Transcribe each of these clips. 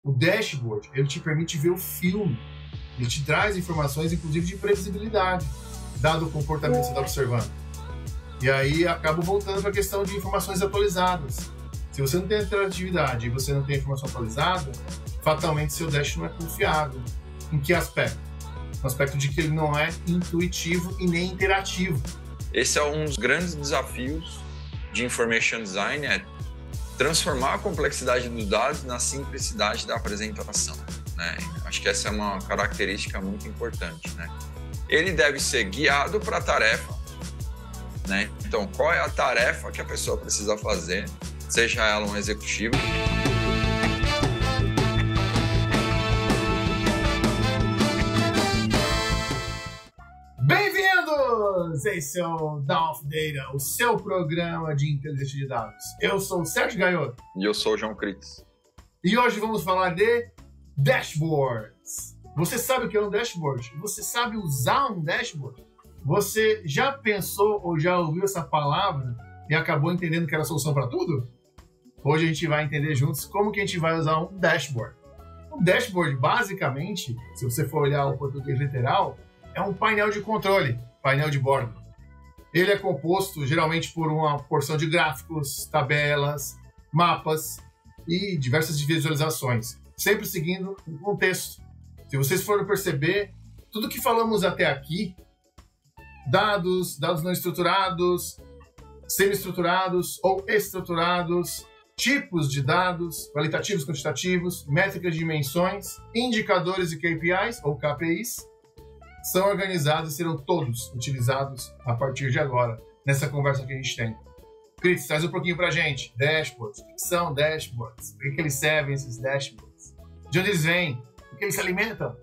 O dashboard, ele te permite ver o filme. Ele te traz informações, inclusive, de previsibilidade, dado o comportamento que você está observando. E aí, acabo voltando para a questão de informações atualizadas. Se você não tem interatividade e você não tem informação atualizada, fatalmente seu dash não é confiável. Em que aspecto? No aspecto de que ele não é intuitivo e nem interativo. Esse é um dos grandes desafios de Information Design, é transformar a complexidade dos dados na simplicidade da apresentação, né? Acho que essa é uma característica muito importante, né? Ele deve ser guiado para a tarefa, né? Então, qual é a tarefa que a pessoa precisa fazer, seja ela um executivo. Bem-vindos! Esse é o Down of Data, o seu programa de inteligência de dados. Eu sou o Sérgio Gaiotto. E eu sou o João Critz. E hoje vamos falar de dashboards. Você sabe o que é um dashboard? Você sabe usar um dashboard? Você já pensou ou já ouviu essa palavra e acabou entendendo que era a solução para tudo? Hoje a gente vai entender juntos como que a gente vai usar um dashboard. Um dashboard, basicamente, se você for olhar o português literal, é um painel de controle, painel de bordo. Ele é composto geralmente por uma porção de gráficos, tabelas, mapas e diversas visualizações, sempre seguindo um contexto. Se vocês forem perceber, tudo que falamos até aqui, dados não estruturados, semi-estruturados ou estruturados, tipos de dados, qualitativos, quantitativos, métricas de dimensões, indicadores e KPIs ou KPIs, são organizados e serão todos utilizados a partir de agora, nessa conversa que a gente tem. Cris, traz um pouquinho pra gente. Dashboards. O que são dashboards? Por que eles servem, esses dashboards? De onde eles vêm? Do que eles se alimentam?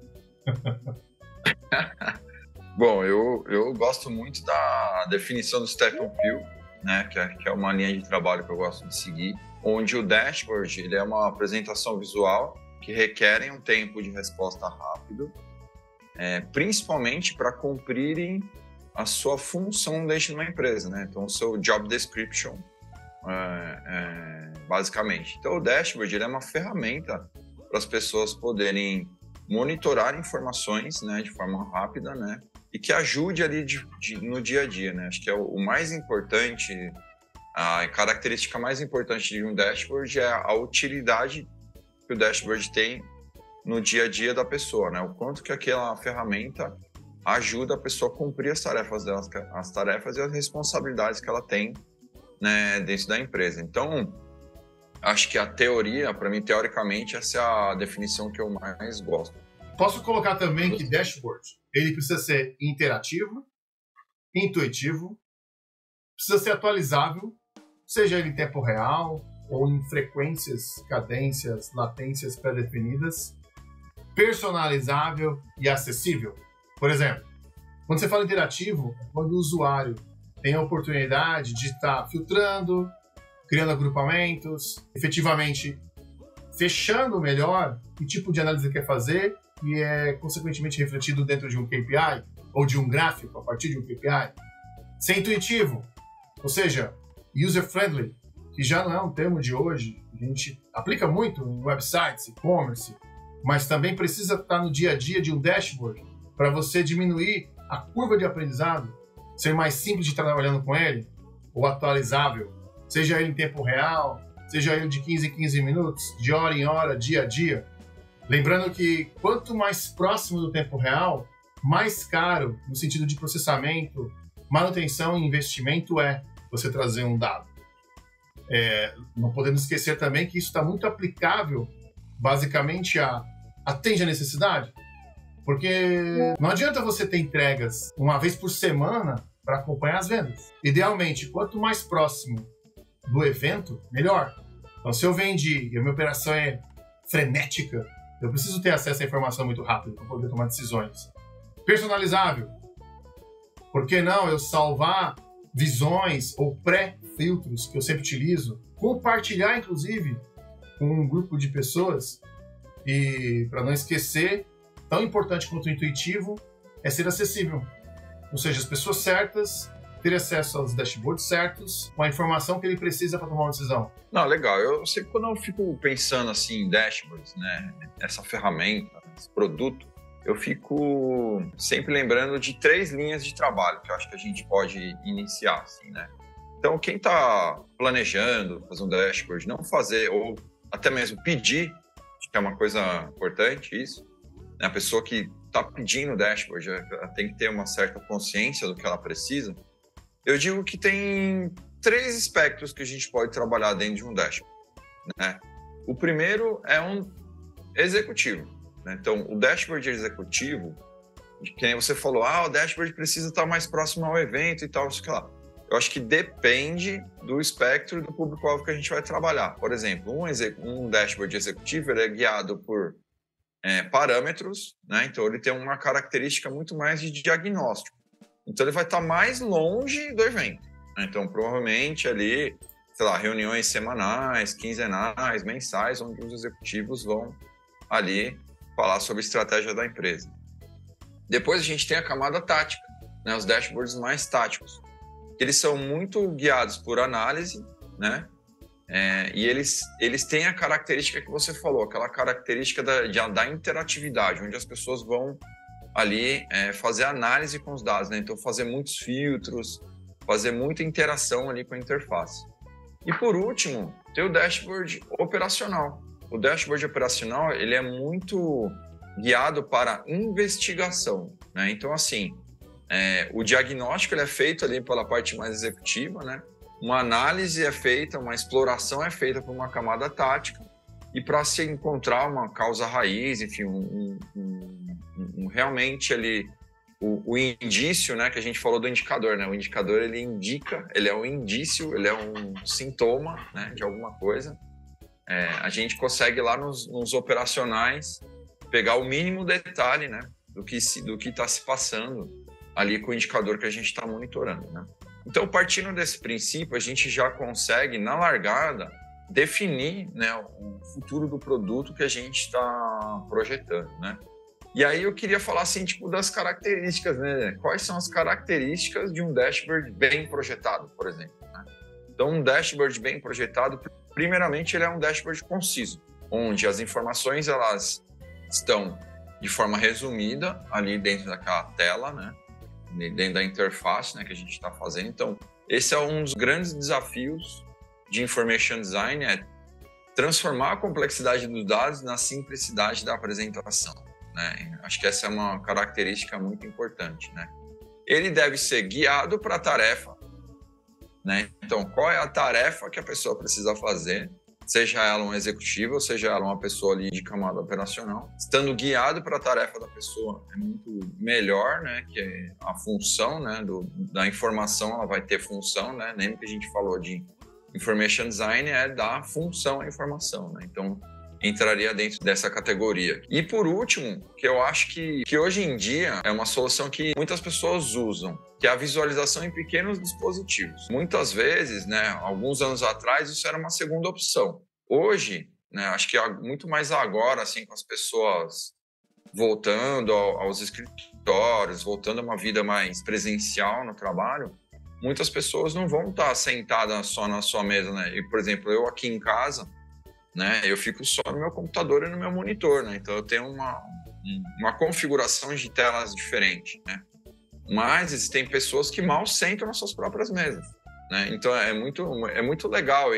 Bom, eu gosto muito da definição do Step on View, né, que é uma linha de trabalho que eu gosto de seguir, onde o dashboard ele é uma apresentação visual que requer um tempo de resposta rápido, principalmente para cumprirem a sua função dentro de uma empresa, né? Então, o seu job description, basicamente. Então, o dashboard ele é uma ferramenta para as pessoas poderem monitorar informações, né, de forma rápida, né, e que ajude ali no dia a dia, né? Acho que é o mais importante, a característica mais importante de um dashboard é a utilidade que o dashboard tem no dia a dia da pessoa, né? O quanto que aquela ferramenta ajuda a pessoa a cumprir as tarefas dela, as tarefas e as responsabilidades que ela tem, né, dentro da empresa. Então, acho que a teoria, para mim, teoricamente, essa é a definição que eu mais gosto. Posso colocar também que dashboard, ele precisa ser interativo, intuitivo, precisa ser atualizável, seja ele em tempo real ou em frequências, cadências, latências pré-definidas, personalizável e acessível. Por exemplo, quando você fala interativo, é quando o usuário tem a oportunidade de estar filtrando, criando agrupamentos, efetivamente fechando melhor que tipo de análise ele quer fazer e é consequentemente refletido dentro de um KPI ou de um gráfico a partir de um KPI. Ser intuitivo, ou seja, user-friendly, que já não é um termo de hoje, a gente aplica muito em websites, e-commerce, mas também precisa estar no dia a dia de um dashboard para você diminuir a curva de aprendizado, ser mais simples de estar trabalhando com ele, ou atualizável, seja ele em tempo real, seja ele de 15 em 15 minutos, de hora em hora, dia a dia. Lembrando que quanto mais próximo do tempo real, mais caro, no sentido de processamento, manutenção e investimento é você trazer um dado. Não podemos esquecer também que isso está muito aplicável, basicamente, a atende a necessidade, porque não adianta você ter entregas uma vez por semana para acompanhar as vendas. Idealmente, quanto mais próximo do evento, melhor. Então, se eu vendi e a minha operação é frenética, eu preciso ter acesso à informação muito rápido para poder tomar decisões. Personalizável. Por que não eu salvar visões ou pré-filtros que eu sempre utilizo, compartilhar, inclusive, com um grupo de pessoas e, para não esquecer, tão importante quanto o intuitivo é ser acessível. Ou seja, as pessoas certas ter acesso aos dashboards certos, com a informação que ele precisa para tomar uma decisão? Não, legal. Eu sei que quando eu fico pensando assim em dashboards, né, essa ferramenta, esse produto, eu fico sempre lembrando de 3 linhas de trabalho que eu acho que a gente pode iniciar, assim, né? Então, quem está planejando fazer um dashboard, não fazer, ou até mesmo pedir, acho que é uma coisa importante isso, né? A pessoa que está pedindo o dashboard, ela tem que ter uma certa consciência do que ela precisa. Eu digo que tem 3 aspectos que a gente pode trabalhar dentro de um dashboard, né? O primeiro é um executivo, né? Então, o dashboard executivo, de quem você falou, o dashboard precisa estar mais próximo ao evento e tal, sei lá. Eu acho que depende do espectro e do público-alvo que a gente vai trabalhar. Por exemplo, um dashboard executivo ele é guiado por parâmetros, né? Então ele tem uma característica muito mais de diagnóstico. Então ele vai estar mais longe do evento, né? Então provavelmente ali, sei lá, reuniões semanais, quinzenais, mensais, onde os executivos vão ali falar sobre a estratégia da empresa. Depois a gente tem a camada tática, né? Os dashboards mais táticos. Eles são muito guiados por análise, né? E eles têm a característica que você falou, aquela característica da interatividade, onde as pessoas vão ali fazer análise com os dados, né? Então, fazer muitos filtros, fazer muita interação ali com a interface. E, por último, tem o dashboard operacional. O dashboard operacional, ele é muito guiado para investigação, né? Então, assim, o diagnóstico ele é feito ali pela parte mais executiva, né? Uma análise é feita, uma exploração é feita por uma camada tática e para se encontrar uma causa raiz, enfim, realmente ali o indício, né? Que a gente falou do indicador, né? O indicador ele indica, ele é um indício, ele é um sintoma, né? De alguma coisa. A gente consegue lá nos operacionais pegar o mínimo detalhe, né? Do que está se passando ali com o indicador que a gente está monitorando, né? Então, partindo desse princípio, a gente já consegue, na largada, definir, né, o futuro do produto que a gente está projetando, né? E aí eu queria falar, assim, tipo, das características, né? Quais são as características de um dashboard bem projetado, por exemplo, né? Então, um dashboard bem projetado, primeiramente, ele é um dashboard conciso, onde as informações, elas estão de forma resumida ali dentro daquela tela, né? Dentro da interface, né, que a gente está fazendo. Então, esse é um dos grandes desafios de Information Design, é transformar a complexidade dos dados na simplicidade da apresentação, né? Acho que essa é uma característica muito importante, né? Ele deve ser guiado para a tarefa, né? Então, qual é a tarefa que a pessoa precisa fazer, seja ela um executivo, ou seja ela uma pessoa ali de camada operacional, estando guiado para a tarefa da pessoa é muito melhor, né? Que é a função, né? Da informação, ela vai ter função, né? Lembra que a gente falou de Information Design é dar função à informação, né? Então, entraria dentro dessa categoria. E por último, que eu acho que hoje em dia é uma solução que muitas pessoas usam, que é a visualização em pequenos dispositivos. Muitas vezes, né, alguns anos atrás, isso era uma segunda opção. Hoje, né, acho que muito mais agora, assim, com as pessoas voltando aos escritórios, voltando a uma vida mais presencial no trabalho, muitas pessoas não vão estar sentadas só na sua mesa, né? E, por exemplo, eu aqui em casa, né, eu fico só no meu computador e no meu monitor, né? Então eu tenho uma configuração de telas diferente, né? Mas existem pessoas que mal sentam nas suas próprias mesas, né? Então é muito legal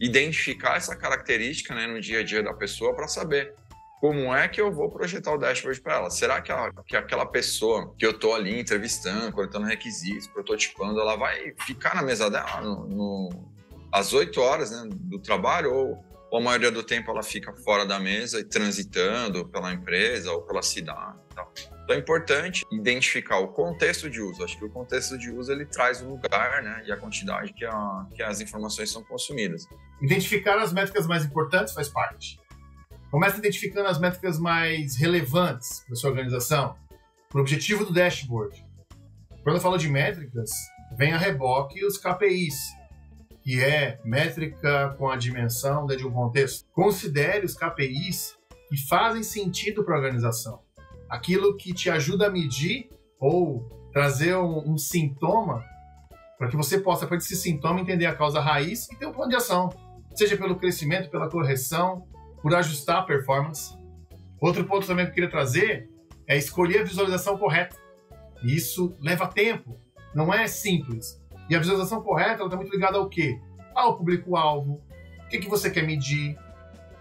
identificar essa característica, né, no dia a dia da pessoa para saber como é que eu vou projetar o dashboard para ela. Será que aquela pessoa que eu estou ali entrevistando, coletando requisitos, prototipando, ela vai ficar na mesa dela às 8 horas, né, do trabalho, ou a maioria do tempo ela fica fora da mesa e transitando pela empresa ou pela cidade e tal. Então é importante identificar o contexto de uso. Acho que o contexto de uso ele traz o lugar, né, e a quantidade que as informações são consumidas. Identificar as métricas mais importantes faz parte. Começa identificando as métricas mais relevantes para sua organização, para o objetivo do dashboard. Quando eu falo de métricas, vem a reboque os KPIs, que é métrica com a dimensão de um contexto. Considere os KPIs que fazem sentido para a organização. Aquilo que te ajuda a medir ou trazer um sintoma para que você possa, a partir desse sintoma, entender a causa raiz e ter um plano de ação, seja pelo crescimento, pela correção, por ajustar a performance. Outro ponto também que eu queria trazer é escolher a visualização correta. E isso leva tempo, não é simples. E a visualização correta está muito ligada ao quê? Ao público-alvo, o que você quer medir,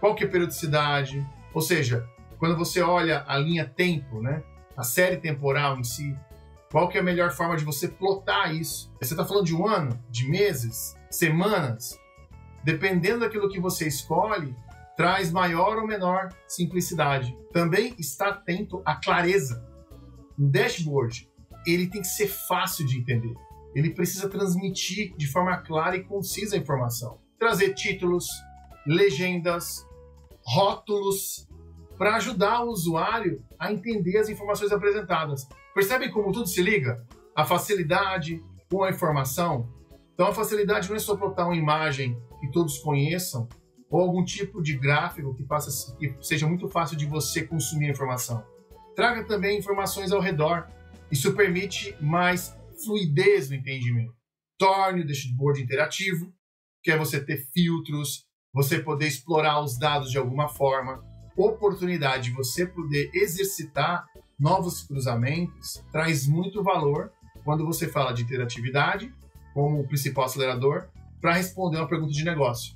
qual que é a periodicidade. Ou seja, quando você olha a linha tempo, né, a série temporal em si, qual que é a melhor forma de você plotar isso? Você está falando de um ano, de meses, semanas? Dependendo daquilo que você escolhe, traz maior ou menor simplicidade. Também está atento à clareza. Um dashboard, ele tem que ser fácil de entender. Ele precisa transmitir de forma clara e concisa a informação. Trazer títulos, legendas, rótulos, para ajudar o usuário a entender as informações apresentadas. Percebem como tudo se liga? A facilidade com a informação. Então a facilidade não é só botar uma imagem que todos conheçam, ou algum tipo de gráfico que seja muito fácil de você consumir a informação. Traga também informações ao redor. Isso permite mais fluidez no entendimento. Torne o dashboard interativo, que é você ter filtros, você poder explorar os dados de alguma forma, oportunidade de você poder exercitar novos cruzamentos, traz muito valor quando você fala de interatividade como o principal acelerador para responder uma pergunta de negócio,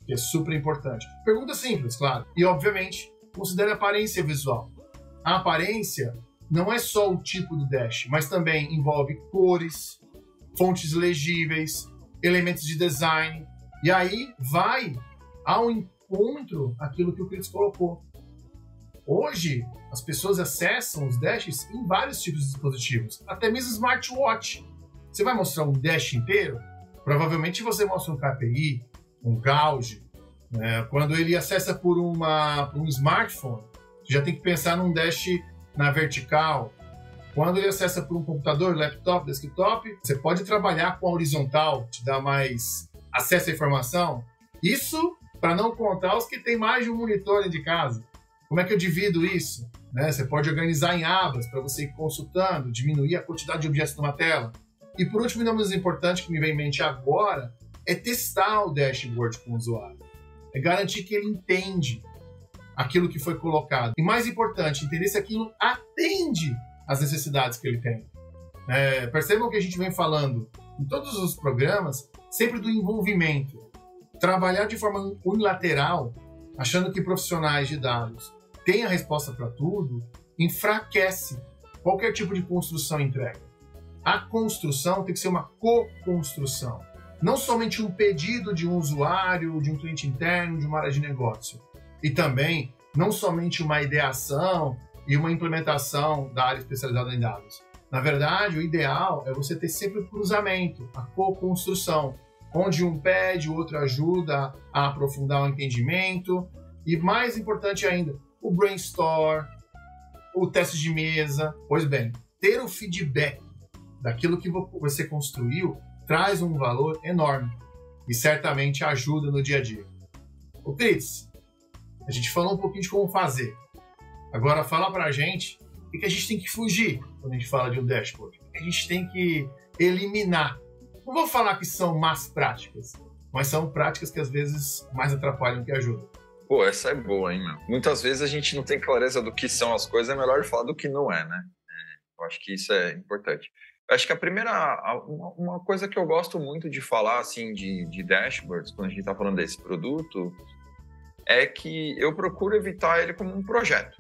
que é super importante. Pergunta simples, claro. E, obviamente, considere a aparência visual. A aparência não é só o tipo do dash, mas também envolve cores, fontes legíveis, elementos de design. E aí vai ao encontro aquilo que o Cris colocou. Hoje, as pessoas acessam os dashes em vários tipos de dispositivos, até mesmo smartwatch. Você vai mostrar um dash inteiro? Provavelmente você mostra um KPI, um gauge. Quando ele acessa por um smartphone, você já tem que pensar num dash na vertical. Quando ele acessa por um computador, laptop, desktop, você pode trabalhar com a horizontal, te dar mais acesso à informação. Isso para não contar os que tem mais de um monitor dentro de casa. Como é que eu divido isso? Você pode organizar em abas para você ir consultando, diminuir a quantidade de objetos numa tela. E por último, e não menos importante que me vem em mente agora, é testar o dashboard com o usuário. É garantir que ele entende aquilo que foi colocado. E mais importante, entender se aquilo atende às necessidades que ele tem. Percebam que a gente vem falando em todos os programas sempre do envolvimento. Trabalhar de forma unilateral, achando que profissionais de dados têm a resposta para tudo, enfraquece qualquer tipo de construção e entrega. A construção tem que ser uma co-construção. Não somente um pedido de um usuário, de um cliente interno, de uma área de negócio. E também, não somente uma ideação e uma implementação da área especializada em dados. Na verdade, o ideal é você ter sempre o cruzamento, a co-construção, onde um pede, o outro ajuda a aprofundar o entendimento. E mais importante ainda, o brainstorm, o teste de mesa. Pois bem, ter o feedback daquilo que você construiu traz um valor enorme e certamente ajuda no dia a dia. Ô Cris, a gente falou um pouquinho de como fazer. Agora fala pra gente o que a gente tem que fugir quando a gente fala de um dashboard. O que a gente tem que eliminar. Não vou falar que são más práticas, mas são práticas que às vezes mais atrapalham que ajudam. Pô, essa é boa, hein, meu? Muitas vezes a gente não tem clareza do que são as coisas, é melhor falar do que não é, né? Eu acho que isso é importante. Eu acho que a primeira, uma coisa que eu gosto muito de falar, assim, de dashboards, quando a gente está falando desse produto, é que eu procuro evitar ele como um projeto,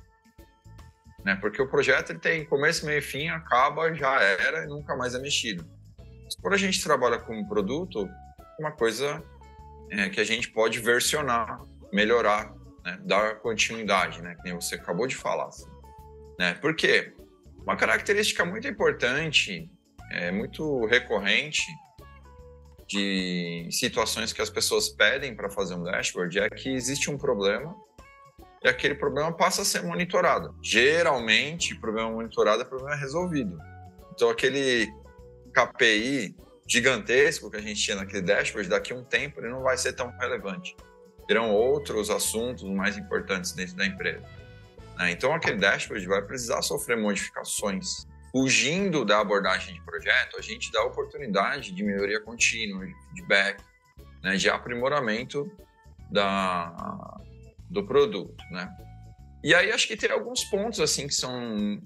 né? Porque o projeto ele tem começo, meio e fim, acaba, já era e nunca mais é mexido. Mas quando a gente trabalha com um produto, é uma coisa que a gente pode versionar, melhorar, né? Dar continuidade, né? Que nem você acabou de falar, assim, né? Por quê? Uma característica muito importante, muito recorrente de situações que as pessoas pedem para fazer um dashboard é que existe um problema e aquele problema passa a ser monitorado. Geralmente, problema monitorado é problema resolvido. Então, aquele KPI gigantesco que a gente tinha naquele dashboard, daqui a um tempo ele não vai ser tão relevante. Terão outros assuntos mais importantes dentro da empresa. Então, aquele dashboard vai precisar sofrer modificações fugindo da abordagem de projeto, a gente dá oportunidade de melhoria contínua, de feedback, né, de aprimoramento do produto, né? E aí acho que tem alguns pontos assim que são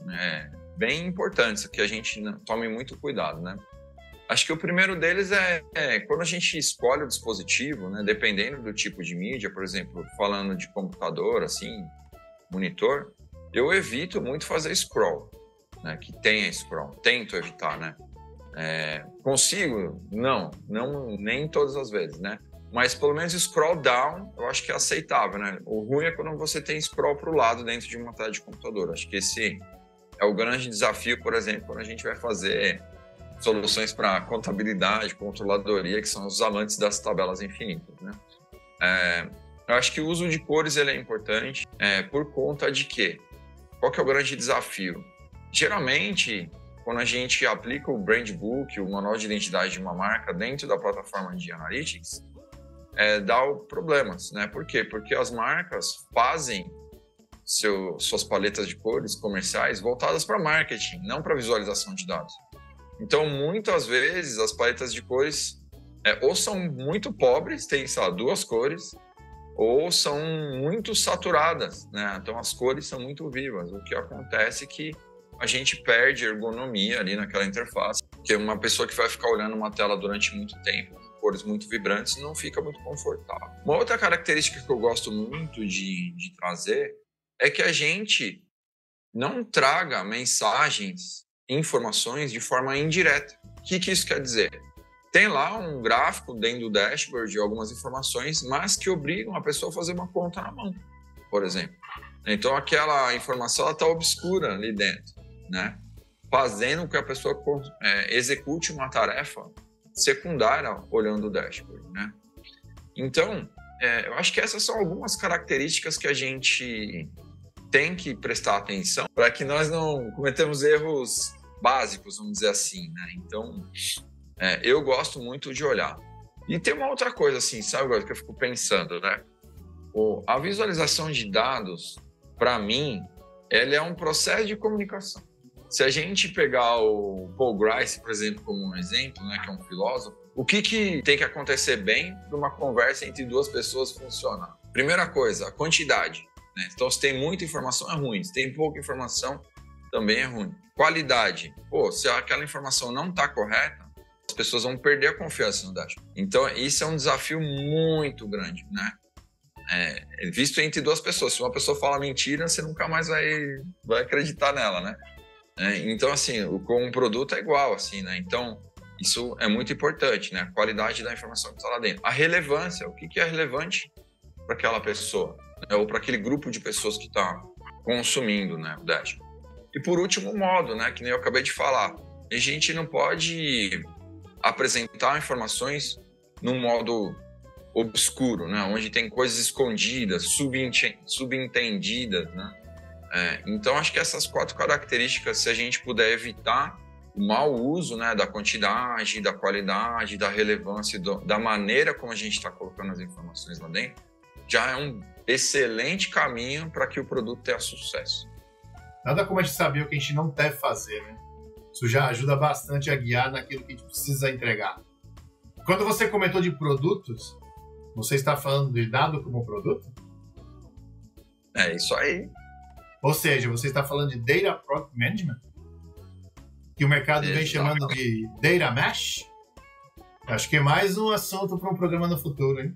bem importantes, que a gente tome muito cuidado, né? Acho que o primeiro deles é quando a gente escolhe o dispositivo, né, dependendo do tipo de mídia, por exemplo, falando de computador, assim, monitor, eu evito muito fazer scroll, né, que tenha scroll, tento evitar, né? Consigo? Não, nem todas as vezes, né? Mas pelo menos scroll down eu acho que é aceitável, né? O ruim é quando você tem scroll para o lado dentro de uma tela de computador. Acho que esse é o grande desafio, por exemplo, quando a gente vai fazer soluções para contabilidade, controladoria, que são os amantes das tabelas infinitas, né? Eu acho que o uso de cores ele é importante por conta de quê? Qual que é o grande desafio? Geralmente, quando a gente aplica o Brand Book, o manual de identidade de uma marca dentro da plataforma de Analytics, dá problemas, né? Por quê? Porque as marcas fazem suas paletas de cores comerciais voltadas para marketing, não para visualização de dados. Então, muitas vezes, as paletas de cores ou são muito pobres, tem, sei lá, 2 cores, ou são muito saturadas, né? Então, as cores são muito vivas. O que acontece é que a gente perde ergonomia ali naquela interface, porque uma pessoa que vai ficar olhando uma tela durante muito tempo, cores muito vibrantes, não fica muito confortável. Uma outra característica que eu gosto muito de trazer é que a gente não traga mensagens, informações de forma indireta. O que isso quer dizer? Tem lá um gráfico dentro do dashboard de algumas informações, mas que obrigam a pessoa a fazer uma conta na mão, por exemplo. Então, aquela informação está obscura ali dentro, né? Fazendo com que a pessoa execute uma tarefa secundária olhando o dashboard, né? Então, eu acho que essas são algumas características que a gente tem que prestar atenção para que nós não cometamos erros básicos, vamos dizer assim, né? Então, eu gosto muito de olhar. E tem uma outra coisa, assim, sabe, que eu fico pensando, né? A visualização de dados, para mim, ela é um processo de comunicação. Se a gente pegar o Paul Grice, por exemplo, como um exemplo, né, que é um filósofo, o que tem que acontecer bem para uma conversa entre 2 pessoas funcionar? Primeira coisa, a quantidade, né? Então, se tem muita informação, é ruim. Se tem pouca informação, também é ruim. Qualidade. Se aquela informação não está correta, as pessoas vão perder a confiança no dashboard. Então, isso é um desafio muito grande, né? Visto entre 2 pessoas. Se uma pessoa fala mentira, você nunca mais vai acreditar nela, né? Então, assim, com um produto é igual, assim, né? Então, isso é muito importante, né? A qualidade da informação que está lá dentro. A relevância, o que é relevante para aquela pessoa, né? Ou para aquele grupo de pessoas que está consumindo, né, o dashboard. E por último, o modo, né? Que nem eu acabei de falar. A gente não pode apresentar informações num modo obscuro, né? Onde tem coisas escondidas, subentendidas, né? Então, acho que essas 4 características, se a gente puder evitar o mau uso, né, da quantidade, da qualidade, da relevância, da maneira como a gente está colocando as informações lá dentro, já é um excelente caminho para que o produto tenha sucesso. Nada como a gente saber o que a gente não deve fazer, né? Isso já ajuda bastante a guiar naquilo que a gente precisa entregar. Quando você comentou de produtos, você está falando de dado como produto? É isso aí. Ou seja, você está falando de Data Product Management? Que o mercado vem chamando de Data Mesh? Acho que é mais um assunto para um programa no futuro, hein?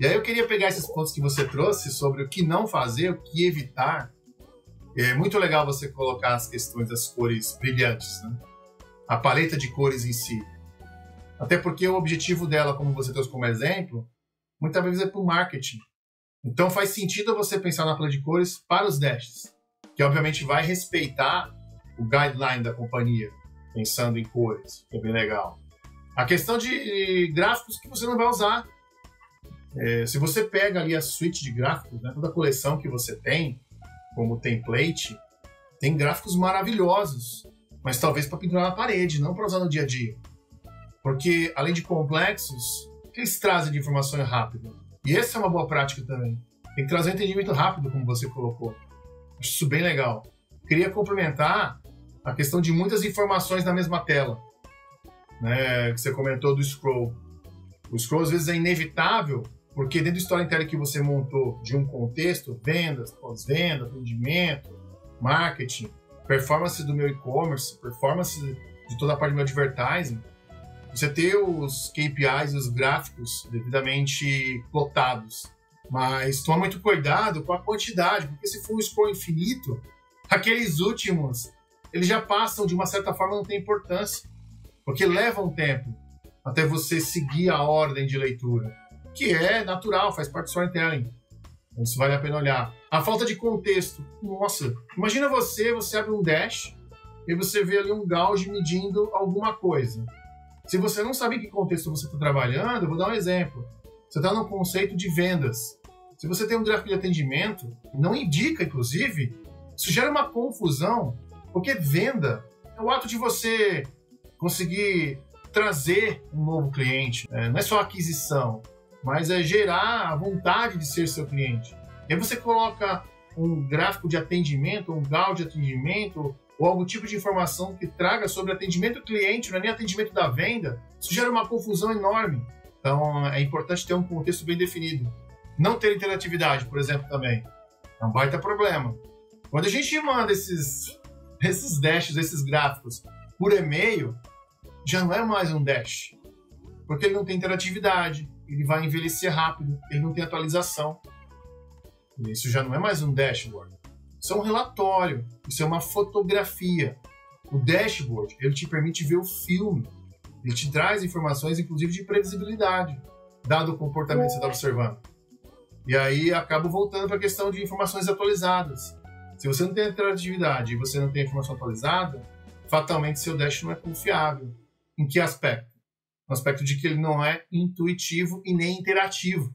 E aí eu queria pegar esses pontos que você trouxe sobre o que não fazer, o que evitar. É muito legal você colocar as questões das cores brilhantes, né? A paleta de cores em si. Até porque o objetivo dela, como você trouxe como exemplo, muitas vezes é para o marketing. Então faz sentido você pensar na paleta de cores para os dashes, que obviamente vai respeitar o guideline da companhia, pensando em cores, que é bem legal. A questão de gráficos que você não vai usar. Se você pega ali a suite de gráficos, né, toda a coleção que você tem, como template, tem gráficos maravilhosos, mas talvez para pendurar na parede, não para usar no dia a dia. Porque, além de complexos, o que eles trazem de informação rápida? E essa é uma boa prática também. Tem que trazer um entendimento rápido, como você colocou. Acho isso bem legal. Queria complementar a questão de muitas informações na mesma tela, né, que você comentou do scroll. O scroll às vezes é inevitável, porque dentro do storytelling que você montou de um contexto, vendas, pós-venda, atendimento, marketing, performance do meu e-commerce, performance de toda a parte do meu advertising, você ter os KPIs e os gráficos devidamente plotados. Mas toma muito cuidado com a quantidade, porque se for um scroll infinito, aqueles últimos, eles já passam, de uma certa forma, não tem importância. Porque leva um tempo até você seguir a ordem de leitura, que é natural, faz parte do storytelling. Então, isso vale a pena olhar. A falta de contexto. Nossa, imagina você abre um dash e você vê ali um gauge medindo alguma coisa. Se você não sabe em que contexto você está trabalhando, eu vou dar um exemplo. Você está no conceito de vendas. Se você tem um gráfico de atendimento, não indica, inclusive, isso gera uma confusão, porque venda é o ato de você conseguir trazer um novo cliente. Não é só aquisição, mas é gerar a vontade de ser seu cliente. E aí você coloca um gráfico de atendimento, um gauge de atendimento, ou algum tipo de informação que traga sobre atendimento do cliente, não é nem atendimento da venda, isso gera uma confusão enorme. Então, é importante ter um contexto bem definido. Não ter interatividade, por exemplo, também. É um baita problema. Quando a gente manda esses dashes, esses gráficos, por e-mail, já não é mais um dash. Porque ele não tem interatividade, ele vai envelhecer rápido, ele não tem atualização. Isso já não é mais um dashboard. Isso é um relatório, isso é uma fotografia. O dashboard, ele te permite ver o filme. Ele te traz informações, inclusive, de previsibilidade, dado o comportamento que você está observando. E aí, acabo voltando para a questão de informações atualizadas. Se você não tem interatividade e você não tem informação atualizada, fatalmente seu dash não é confiável. Em que aspecto? No aspecto de que ele não é intuitivo e nem interativo.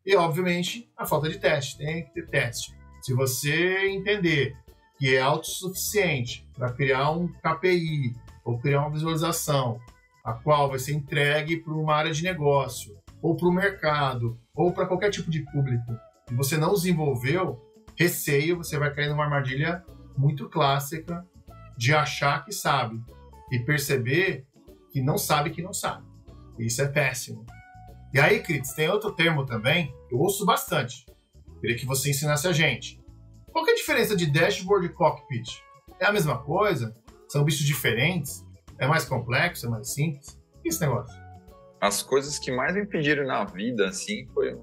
E, obviamente, a falta de teste. Tem que ter teste. Se você entender que é autossuficiente para criar um KPI ou criar uma visualização, a qual vai ser entregue para uma área de negócio, ou para o mercado, ou para qualquer tipo de público, e você não desenvolveu, receio, você vai cair numa armadilha muito clássica de achar que sabe e perceber que não sabe que não sabe. Isso é péssimo. E aí, Cris, tem outro termo também, que eu ouço bastante. Queria que você ensinasse a gente. Qual que é a diferença de dashboard e cockpit? É a mesma coisa? São bichos diferentes? É mais complexo? É mais simples? O que é esse negócio? As coisas que mais me pediram na vida, assim, foi...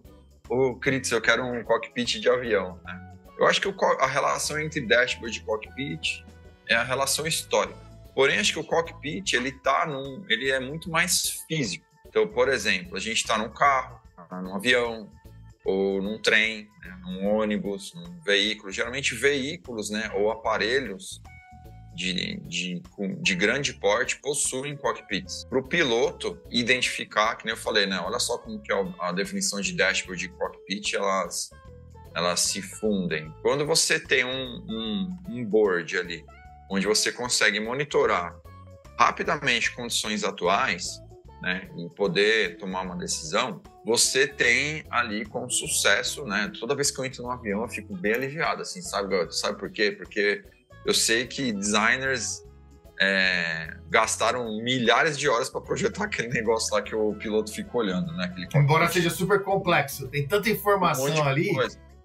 Cris, eu quero um cockpit de avião, né? Eu acho que a relação entre dashboard e cockpit é a relação histórica. Porém, acho que o cockpit, ele é muito mais físico. Então, por exemplo, a gente está num carro, num avião, ou num trem, né, num ônibus, num veículo. Geralmente veículos, né, ou aparelhos de grande porte possuem cockpits. Para o piloto identificar, que nem eu falei, né, olha só como que é a definição de dashboard e cockpit, elas se fundem. Quando você tem um board ali, onde você consegue monitorar rapidamente condições atuais, né, e poder tomar uma decisão, você tem ali com sucesso, né? Toda vez que eu entro no avião, eu fico bem aliviado, assim, sabe por quê? Porque eu sei que designers gastaram milhares de horas para projetar aquele negócio lá que o piloto fica olhando, né? Embora seja super complexo, tem tanta informação ali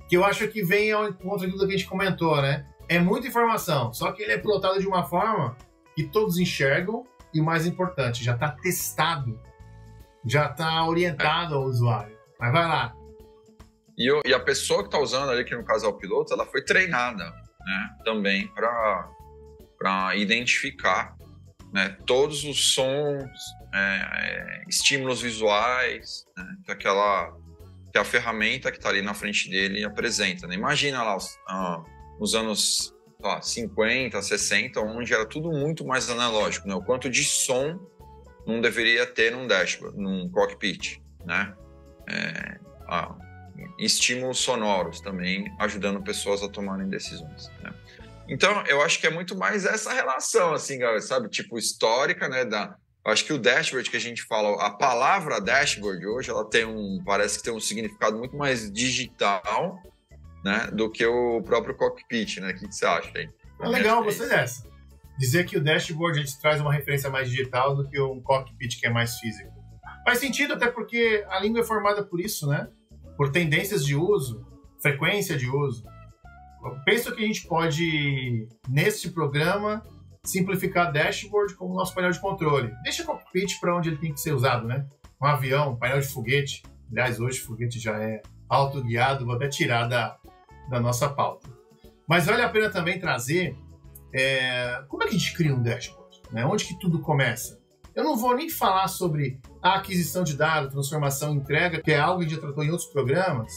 que eu acho que vem ao encontro do que a gente comentou, né? É muita informação, só que ele é pilotado de uma forma que todos enxergam e, o mais importante, já está testado, já está orientado ao usuário. Mas vai lá. E a pessoa que está usando ali, que no caso é o piloto, ela foi treinada, né, também para identificar, né, todos os sons, estímulos visuais, né, que a ferramenta que está ali na frente dele apresenta. Né? Imagina lá nos anos 50, 60, onde era tudo muito mais analógico, né? O quanto de som não deveria ter num dashboard, num cockpit, né? Estímulos sonoros também ajudando pessoas a tomarem decisões, né? Então, eu acho que é muito mais essa relação, assim, sabe? Tipo, histórica, né? Eu acho que o dashboard que a gente fala, a palavra dashboard hoje, ela parece que tem um significado muito mais digital, né, do que o próprio cockpit, né? O que você acha aí? Legal, gostei dessa. dizer que o dashboard a gente traz uma referência mais digital do que um cockpit que é mais físico. Faz sentido até porque a língua é formada por isso, né? Por tendências de uso, frequência de uso. Eu penso que a gente pode, neste programa, simplificar dashboard como nosso painel de controle. Deixa o cockpit para onde ele tem que ser usado, né? Um avião, um painel de foguete. Aliás, hoje o foguete já é autoguiado, vou até tirar da nossa pauta. Mas vale a pena também trazer como é que a gente cria um dashboard, né? Onde que tudo começa? Eu não vou nem falar sobre a aquisição de dados, transformação e entrega, que é algo que a gente já tratou em outros programas.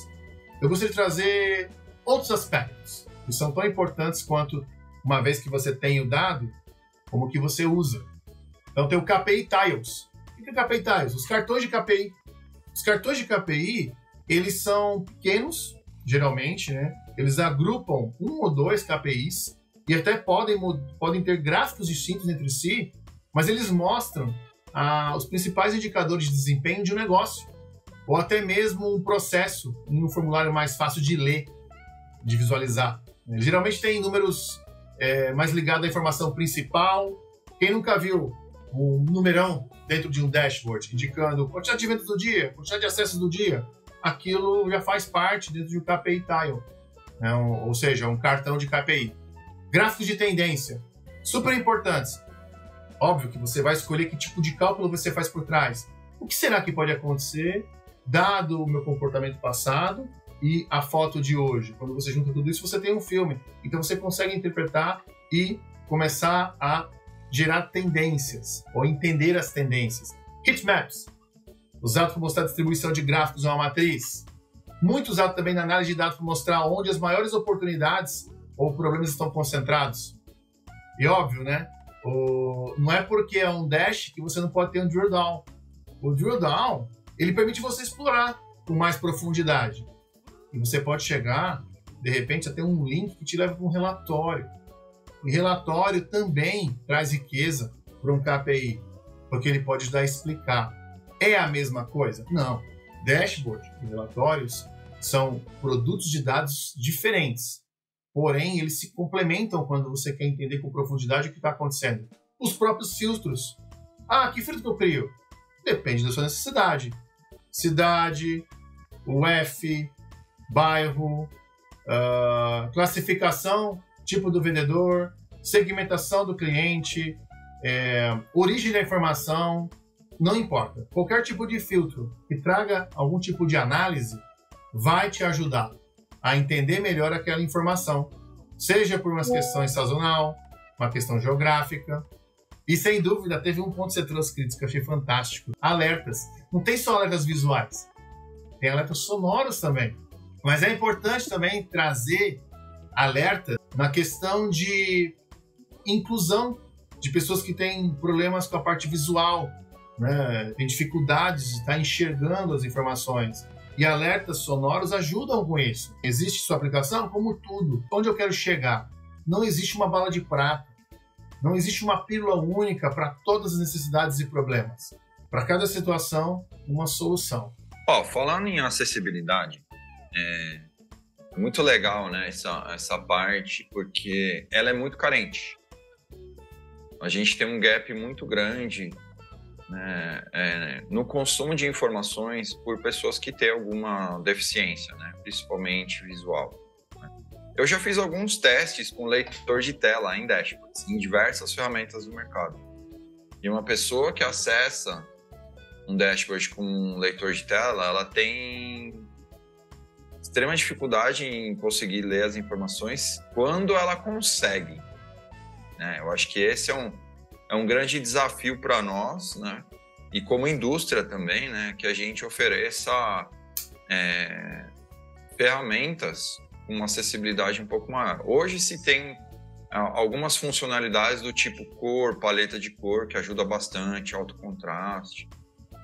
Eu gostaria de trazer outros aspectos que são tão importantes quanto, uma vez que você tem o dado, como que você usa. Então tem o KPI Tiles. O que é KPI Tiles? Os cartões de KPI. Os cartões de KPI, eles são pequenos, geralmente, né? Eles agrupam 1 ou 2 KPIs e até podem ter gráficos distintos entre si, mas eles mostram os principais indicadores de desempenho de um negócio, ou até mesmo um processo em um formulário mais fácil de ler, de visualizar. Geralmente tem números mais ligados à informação principal. Quem nunca viu um numerão dentro de um dashboard indicando quantidade de vendas do dia, quantidade de acessos do dia, aquilo já faz parte dentro de um KPI Tile, né? Ou seja, um cartão de KPI. Gráficos de tendência, super importantes. Óbvio que você vai escolher que tipo de cálculo você faz por trás. O que será que pode acontecer, dado o meu comportamento passado e a foto de hoje? Quando você junta tudo isso, você tem um filme. Então você consegue interpretar e começar a gerar tendências, ou entender as tendências. Heatmaps, usado para mostrar a distribuição de gráficos em uma matriz. Muito usado também na análise de dados para mostrar onde as maiores oportunidades ou problemas estão concentrados. E óbvio, né? Não é porque é um dash que você não pode ter um drill down. O drill down, ele permite você explorar com mais profundidade. E você pode chegar, de repente, a ter um link que te leva para um relatório. O relatório também traz riqueza para um KPI, porque ele pode ajudar a explicar. É a mesma coisa? Não. Dashboard e relatórios são produtos de dados diferentes. Porém, eles se complementam quando você quer entender com profundidade o que está acontecendo. Os próprios filtros. Que filtro que eu crio? Depende da sua necessidade. Cidade, UF, bairro, classificação, tipo do vendedor, segmentação do cliente, origem da informação, não importa. Qualquer tipo de filtro que traga algum tipo de análise vai te ajudar a entender melhor aquela informação, seja por uma questão sazonal, uma questão geográfica. E sem dúvida, teve um ponto que você trouxe, crítica, que eu achei fantástico. Alertas. Não tem só alertas visuais, tem alertas sonoros também. Mas é importante também trazer alerta na questão de inclusão de pessoas que têm problemas com a parte visual, né? Tem dificuldades de estar enxergando as informações. E alertas sonoros ajudam com isso. Existe sua aplicação? Como tudo. Onde eu quero chegar? Não existe uma bala de prata. Não existe uma pílula única para todas as necessidades e problemas. Para cada situação, uma solução. Falando em acessibilidade, é muito legal, né, essa parte, porque ela é muito carente. A gente tem um gap muito grande, né, no consumo de informações por pessoas que têm alguma deficiência, né, principalmente visual. Eu já fiz alguns testes com leitor de tela em dashboards, em diversas ferramentas do mercado. E uma pessoa que acessa um dashboard com um leitor de tela, ela tem extrema dificuldade em conseguir ler as informações quando ela consegue, né? Eu acho que esse é um grande desafio para nós, né? E como indústria também, né? Que a gente ofereça ferramentas com uma acessibilidade um pouco maior. Hoje se tem algumas funcionalidades do tipo cor, paleta de cor, que ajuda bastante, alto contraste,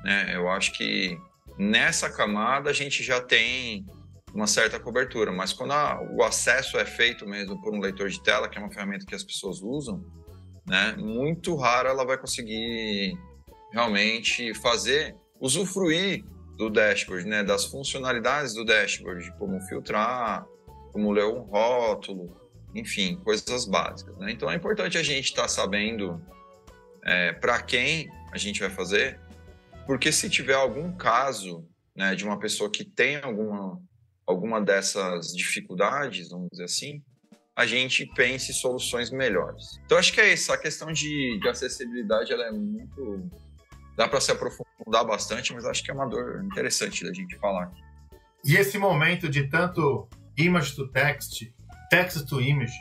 né? Eu acho que nessa camada a gente já tem uma certa cobertura, mas quando o acesso é feito mesmo por um leitor de tela, que é uma ferramenta que as pessoas usam, né, muito raro ela vai conseguir realmente usufruir do dashboard, né, das funcionalidades do dashboard, como filtrar, como ler um rótulo, enfim, coisas básicas, né? Então é importante a gente estar sabendo para quem a gente vai fazer, porque se tiver algum caso, né, de uma pessoa que tem alguma dessas dificuldades, vamos dizer assim, a gente pense soluções melhores. Então acho que é isso, a questão de acessibilidade, ela é muito... Dá para se aprofundar bastante, mas acho que é uma dor interessante da gente falar. E esse momento de tanto image to text, text to image,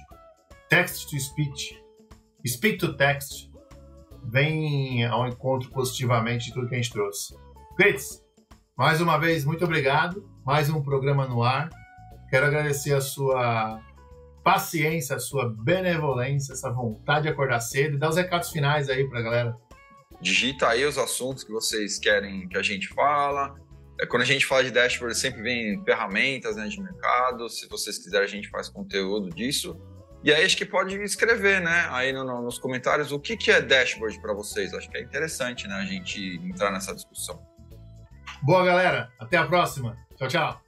text to speech, speak to text, vem ao encontro positivamente de tudo que a gente trouxe. Fritz, mais uma vez, muito obrigado. Mais um programa no ar. Quero agradecer a sua paciência, a sua benevolência, essa vontade de acordar cedo e dar os recados finais aí pra galera. Digita aí os assuntos que vocês querem que a gente fala. Quando a gente fala de dashboard, sempre vem ferramentas, né, de mercado. Se vocês quiserem, a gente faz conteúdo disso. E aí acho que pode escrever, né, aí nos comentários o que é dashboard para vocês. Acho que é interessante, né, a gente entrar nessa discussão. Boa, galera. Até a próxima. Tchau, tchau.